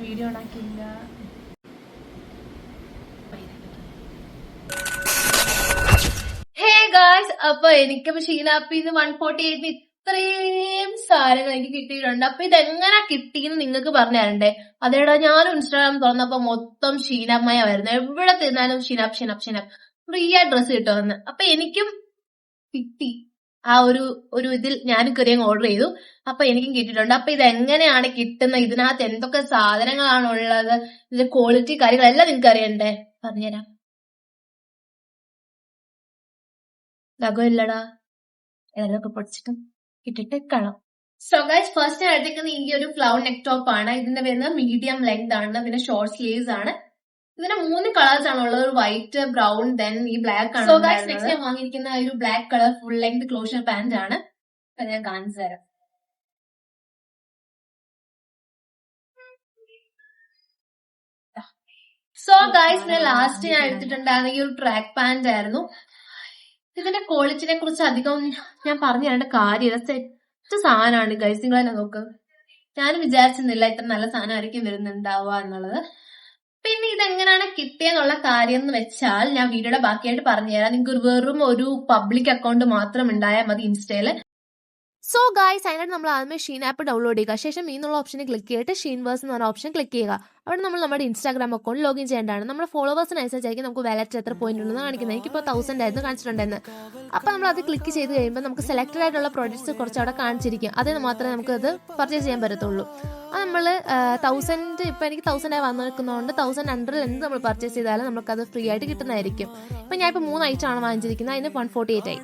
Video ഉണ്ടാക്കിയില്ല. Hey guys, അപ്പൊ എനിക്കിപ്പോ ഷീനാപ്പിന്ന് 148 ഇത്രയും സാധനങ്ങൾ എനിക്ക് കിട്ടിയിട്ടുണ്ട്. അപ്പൊ ഇതെങ്ങനെ കിട്ടിയെന്ന് നിങ്ങൾക്ക് പറഞ്ഞു തരണ്ടേ? അതേടാ, ഞാനും ഇൻസ്റ്റാഗ്രാം തുറന്നപ്പോ മൊത്തം ഷീനാപ്പമായ വരുന്നത്. എവിടെ തിന്നാലും ഷീനാപ്പ് ഷീനാപ്പ് ഷീനാപ്പ്, ഫ്രീ ആയി ഡ്രസ്സ് കിട്ടുമെന്ന്. അപ്പൊ എനിക്കും കിട്ടി. ആ ഒരു ഇതിൽ ഞാനും കയറി ഓർഡർ ചെയ്തു. അപ്പൊ എനിക്കും കിട്ടിയിട്ടുണ്ട്. അപ്പൊ ഇത് എങ്ങനെയാണ് കിട്ടുന്നത്, ഇതിനകത്ത് എന്തൊക്കെ സാധനങ്ങളാണ് ഉള്ളത്, ഇതിന്റെ ക്വാളിറ്റി കാര്യങ്ങളെല്ലാം നിങ്ങൾക്ക് അറിയണ്ടേ? പറഞ്ഞുതരാം. ലഗമില്ലടാ, ഏതൊക്കെ പൊടിച്ചിട്ട് ഇട്ടിട്ട് കാണാം. സോ ഗൈസ്, ഫസ്റ്റ് ഞാൻ എടുത്തേക്കുന്ന ഈ ഒരു ഫ്ലവർ നെക്ക് ടോപ്പ് ആണ്. ഇതിന്റെ വരുന്നത് മീഡിയം ലെങ്ത് ആണ്, പിന്നെ ഷോർട്ട് സ്ലീവ്സ് ആണ്. ഇതിന് 3 കളേഴ്സ് ആണ് ഉള്ളത്, ഒരു വൈറ്റ്, ബ്രൗൺ, ദെൻ ഈ ബ്ലാക്ക് ആണ്. സോ ഗൈസ്, നെക്സ്റ്റ് ഞാൻ വാങ്ങിയിരിക്കുന്ന ഒരു black colour full length closure pant ആണ്. അപ്പൊ ഞാൻ കാണിച്ചു തരാം. സോ ഗൈസ്, ഞാൻ ലാസ്റ്റ് ഞാൻ എടുത്തിട്ടുണ്ടായിരുന്ന ഈ ഒരു ട്രാക്ക് പാന്റ് ആയിരുന്നു. ഇതിന്റെ ക്വാളിറ്റിനെ കുറിച്ച് അധികം ഞാൻ പറഞ്ഞു തരേണ്ട കാര്യമില്ല. സെറ്റ് സാധനമാണ് ഗൈസ്, നിങ്ങൾ തന്നെ നോക്ക്. ഞാനും വിചാരിച്ചിരുന്നില്ല ഇത്ര നല്ല സാധനമായിരിക്കും വരുന്നുണ്ടാവുക എന്നുള്ളത്. പിന്നെ ഇതെങ്ങനെയാണ് കിട്ടിയെന്നുള്ള കാര്യം എന്ന് വെച്ചാൽ ഞാൻ വീഡിയോയുടെ ബാക്കിയായിട്ട് പറഞ്ഞുതരാം. നിങ്ങൾക്ക് വെറും ഒരു പബ്ലിക് അക്കൗണ്ട് മാത്രം ഉണ്ടായാൽ മതി ഇൻസ്റ്റയില്. സോ ഗായ്സ്, അതിനായിട്ട് നമ്മൾ ആദ്യമേ ഷീൻ ആപ്പ് ഡൗൺലോഡ് ചെയ്യുക. ശേഷം എന്നുള്ള ഓപ്ഷനിൽ ക്ലിക്ക് ചെയ്തിട്ട് ഷീൻ വേഴ്സ് എന്ന് പറഞ്ഞ ഓപ്ഷൻ ക്ലിക്ക് ചെയ്യുക. അവിടെ നമ്മൾ നമ്മുടെ ഇൻസ്റ്റാഗ്രാം അക്കൗണ്ട് ലോഗിൻ ചെയ്യേണ്ടതാണ്. നമ്മുടെ ഫോളോവേഴ്സിനനുസരിച്ചായിരിക്കും നമുക്ക് വാലറ്റ് എത്ര പോയിന്റ് ഉണ്ടെന്ന് കാണിക്കുന്നത്. എനിക്കിപ്പോൾ 1000 ആയിരുന്നു കാണിച്ചിട്ടുണ്ടെന്ന്. അപ്പോൾ നമ്മൾ അത് ക്ലിക്ക് ചെയ്ത് കഴിയുമ്പോൾ നമുക്ക് സെലക്റ്റഡ് ആയിട്ടുള്ള പ്രോഡക്റ്റ്സ് കുറച്ച് അവിടെ കാണിച്ചിരിക്കും. അതിന് മാത്രമേ നമുക്ക് അത് പർച്ചേസ് ചെയ്യാൻ പറ്റത്തുള്ളൂ. അത് നമ്മൾ 1000, ഇപ്പം എനിക്ക് 1000 ആയി വന്നു നിൽക്കുന്നതുകൊണ്ട് 1000 അണ്ടറിൽ എന്ത് നമ്മൾ പർച്ചേസ് ചെയ്താലും നമുക്കത് ഫ്രീ ആയിട്ട് കിട്ടുന്നതായിരിക്കും. ഇപ്പം ഞാൻ ഇപ്പോൾ 3 ഐറ്റം ആണ് വാങ്ങിച്ചിരിക്കുന്നത്, അതിന് 148 ആയി.